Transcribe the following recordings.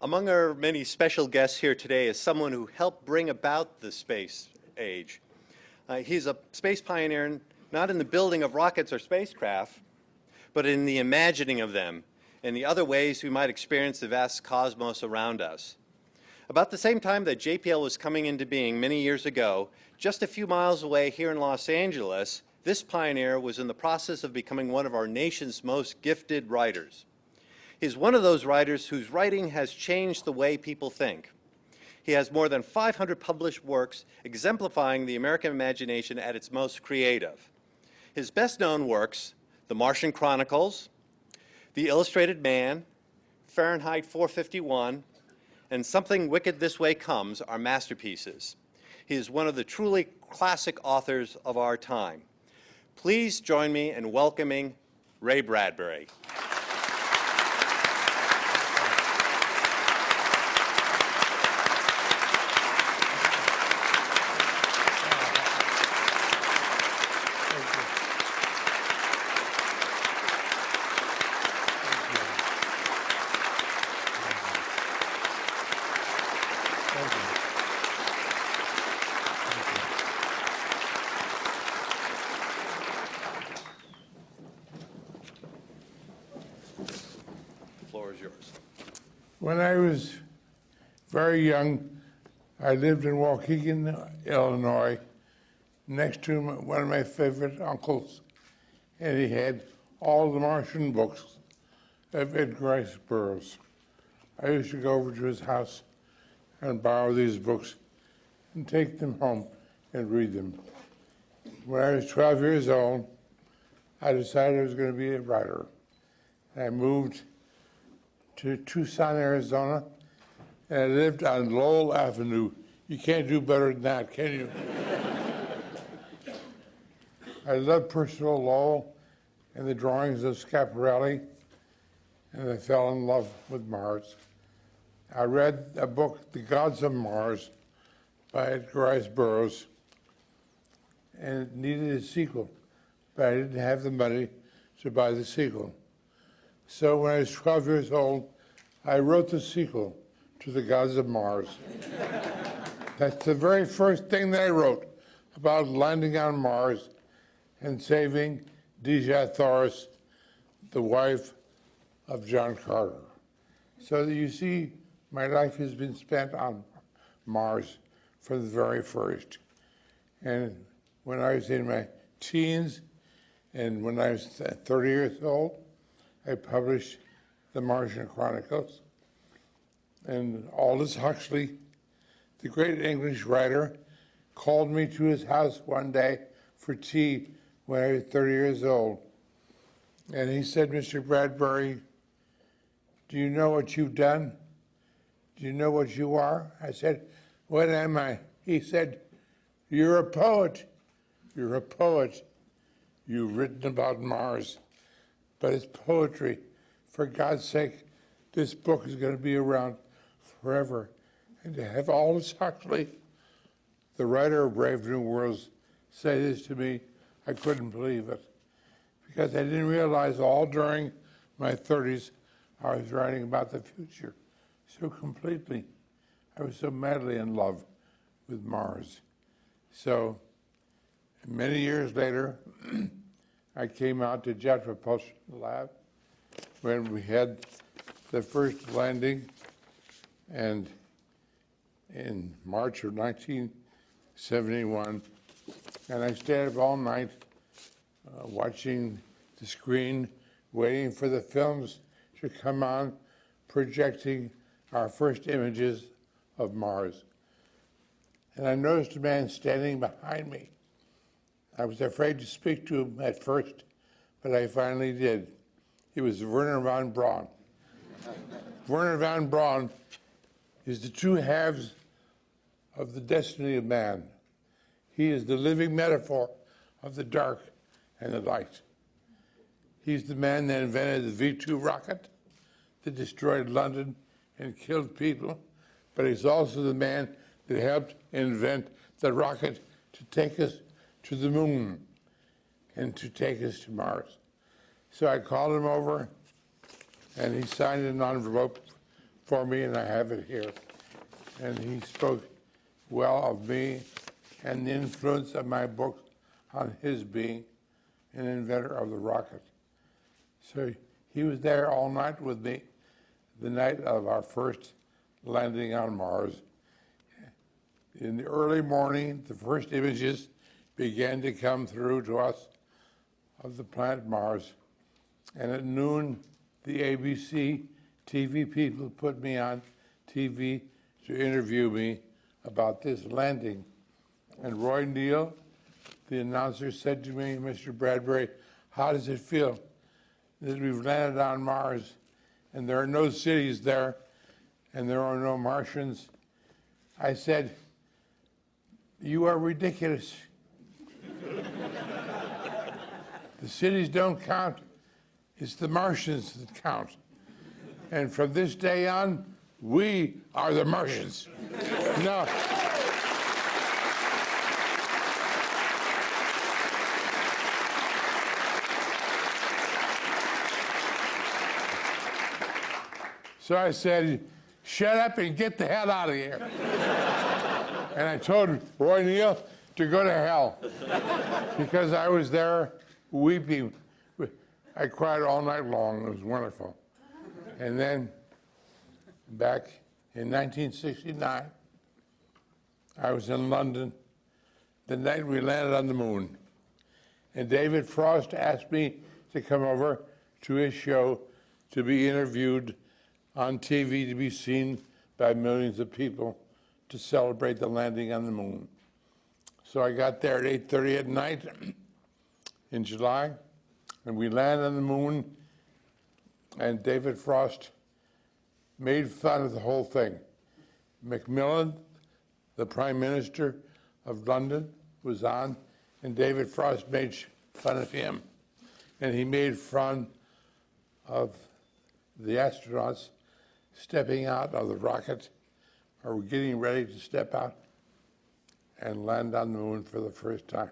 Among our many special guests here today is someone who helped bring about the space age. He's a space pioneer, not in the building of rockets or spacecraft, but in the imagining of them and the other ways we might experience the vast cosmos around us. About the same time that JPL was coming into being many years ago, just a few miles away here in Los Angeles, this pioneer was in the process of becoming one of our nation's most gifted writers. He's one of those writers whose writing has changed the way people think. He has more than 500 published works exemplifying the American imagination at its most creative. His best-known works, The Martian Chronicles, The Illustrated Man, Fahrenheit 451, and Something Wicked This Way Comes, are masterpieces. He is one of the truly classic authors of our time. Please join me in welcoming Ray Bradbury. When I was very young, I lived in Waukegan, Illinois, next to one of my favorite uncles, and he had all the Martian books of Edgar Rice Burroughs. I used to go over to his house and borrow these books and take them home and read them. When I was 12 years old, I decided I was going to be a writer. I moved to Tucson, Arizona, and I lived on Lowell Avenue. You can't do better than that, can you? I loved Percival Lowell and the drawings of Schiaparelli, and I fell in love with Mars. I read a book, The Gods of Mars, by Edgar Rice Burroughs, and it needed a sequel, but I didn't have the money to buy the sequel. So when I was 12 years old, I wrote the sequel to The Gods of Mars. That's the very first thing that I wrote about landing on Mars and saving Dejah Thoris, the wife of John Carter. So that you see, my life has been spent on Mars from the very first. And when I was in my teens and when I was 30 years old, I published The Martian Chronicles. And Aldous Huxley, the great English writer, called me to his house one day for tea when I was 30 years old. And he said, "Mr. Bradbury, do you know what you've done? Do you know what you are?" I said, "What am I?" He said, "You're a poet. You're a poet. You've written about Mars. But it's poetry. For God's sake, this book is going to be around forever." And to have Aldous Huxley, the writer of Brave New Worlds, say this to me, I couldn't believe it. Because I didn't realize all during my 30s I was writing about the future so completely. I was so madly in love with Mars. So many years later, I came out to Jet Propulsion Lab when we had the first landing, and in March of 1971, and I stayed up all night watching the screen, waiting for the films to come on, projecting our first images of Mars. And I noticed a man standing behind me. I was afraid to speak to him at first, but I finally did. It was Werner von Braun. Werner von Braun is the two halves of the destiny of man. He is the living metaphor of the dark and the light. He's the man that invented the V-2 rocket that destroyed London and killed people, but he's also the man that helped invent the rocket to take us to the moon and to take us to Mars. So I called him over, and he signed an envelope for me, and I have it here. And he spoke well of me and the influence of my book on his being an inventor of the rocket. So he was there all night with me, the night of our first landing on Mars. In the early morning, the first images began to come through to us of the planet Mars. And at noon, the ABC TV people put me on TV to interview me about this landing. And Roy Neal, the announcer, said to me, "Mr. Bradbury, how does it feel that we've landed on Mars and there are no cities there and there are no Martians?" I said, "You are ridiculous. The cities don't count. It's the Martians that count. And from this day on, we are the Martians." No. So I said, "Shut up and get the hell out of here." And I told Roy Neal to go to hell because I was there weeping. I cried all night long. It was wonderful. And then back in 1969, I was in London the night we landed on the moon. And David Frost asked me to come over to his show to be interviewed on TV, to be seen by millions of people, to celebrate the landing on the moon. So I got there at 8:30 at night in July, and we landed on the moon, and David Frost made fun of the whole thing. Macmillan, the Prime Minister of London, was on, and David Frost made fun of him. And he made fun of the astronauts stepping out of the rocket, or getting ready to step out and land on the moon for the first time.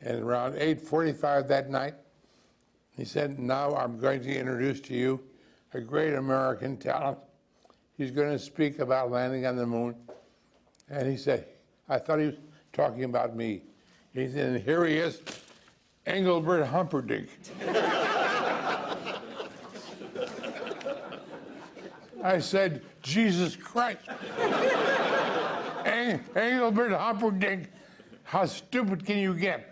And around 8:45 that night, he said, "Now I'm going to introduce to you a great American talent. He's going to speak about landing on the moon." And he said, I thought he was talking about me. He said, "And here he is, Engelbert Humperdinck." I said, "Jesus Christ. Engelbert Humperdinck, how stupid can you get?"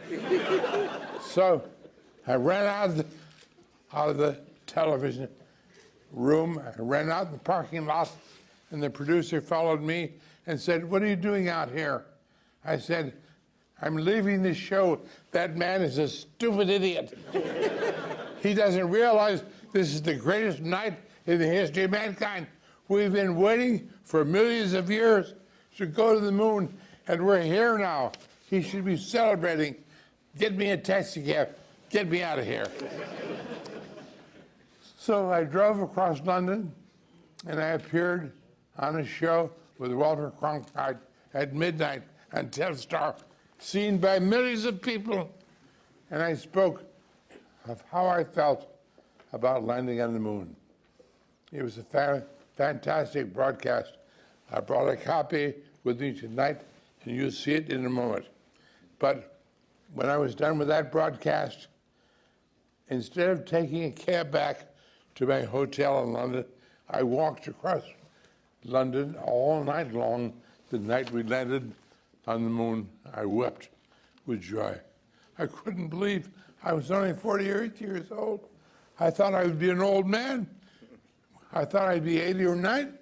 So I ran out of the television room. I ran out in the parking lot, and the producer followed me and said, "What are you doing out here?" I said, "I'm leaving this show. That man is a stupid idiot. He doesn't realize this is the greatest night in the history of mankind. We've been waiting for millions of years to go to the moon, and we're here now. He should be celebrating. Get me a taxi cab. Get me out of here." So I drove across London, and I appeared on a show with Walter Cronkite at midnight on Telstar, seen by millions of people. And I spoke of how I felt about landing on the moon. It was a fantastic broadcast. I brought a copy with me tonight, and you'll see it in a moment. But when I was done with that broadcast, instead of taking a cab back to my hotel in London, I walked across London all night long. The night we landed on the moon, I wept with joy. I couldn't believe I was only 48 years old. I thought I would be an old man. I thought I'd be 80 or 90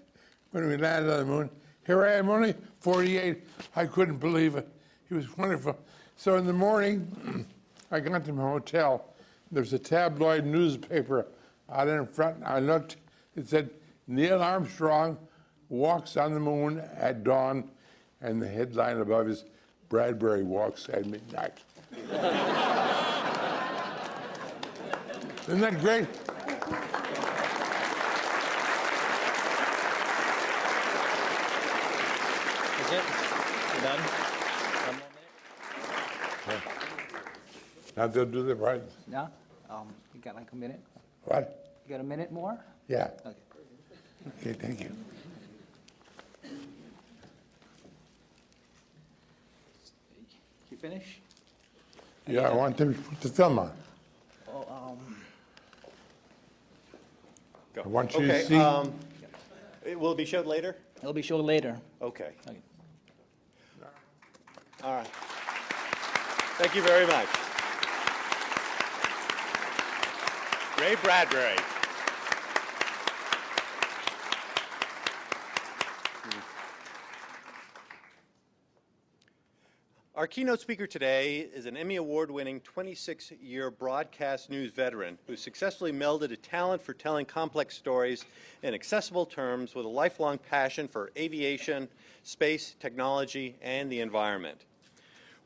when we landed on the moon. Here I am, only 48. I couldn't believe it. It was wonderful. So in the morning, I got to my hotel. There's a tabloid newspaper out in front. I looked. It said, "Neil Armstrong walks on the moon at dawn," and the headline above is, "Bradbury walks at midnight." Isn't that great? That's it. You're done? One more minute? Now they'll do the right. No? You got like a minute? What? You got a minute more? Yeah. Okay. Okay, thank you. You finish? Yeah, I want them to put the film on. Go. I want you to Okay, see. it will be showed later? It'll be shown later. Okay. Okay. All right. Thank you very much. Ray Bradbury. Our keynote speaker today is an Emmy Award-winning 26-year broadcast news veteran who successfully melded a talent for telling complex stories in accessible terms with a lifelong passion for aviation, space, technology, and the environment.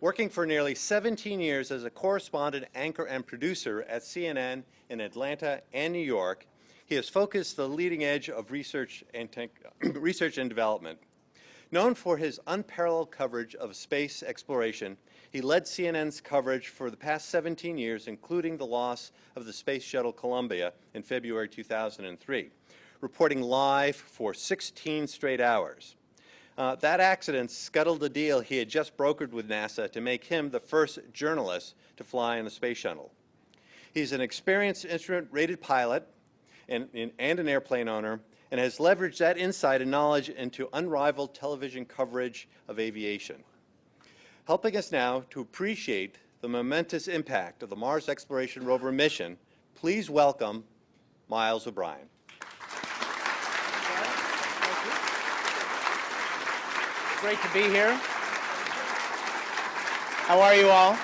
Working for nearly 17 years as a correspondent, anchor, and producer at CNN in Atlanta and New York, he has focused the leading edge of research and development. Known for his unparalleled coverage of space exploration, he led CNN's coverage for the past 17 years, including the loss of the Space Shuttle Columbia in February 2003, reporting live for 16 straight hours. That accident scuttled a deal he had just brokered with NASA to make him the first journalist to fly in the Space Shuttle. He's an experienced instrument-rated pilot and an airplane owner, and has leveraged that insight and knowledge into unrivaled television coverage of aviation. Helping us now to appreciate the momentous impact of the Mars Exploration Rover mission, please welcome Miles O'Brien. Great to be here. How are you all?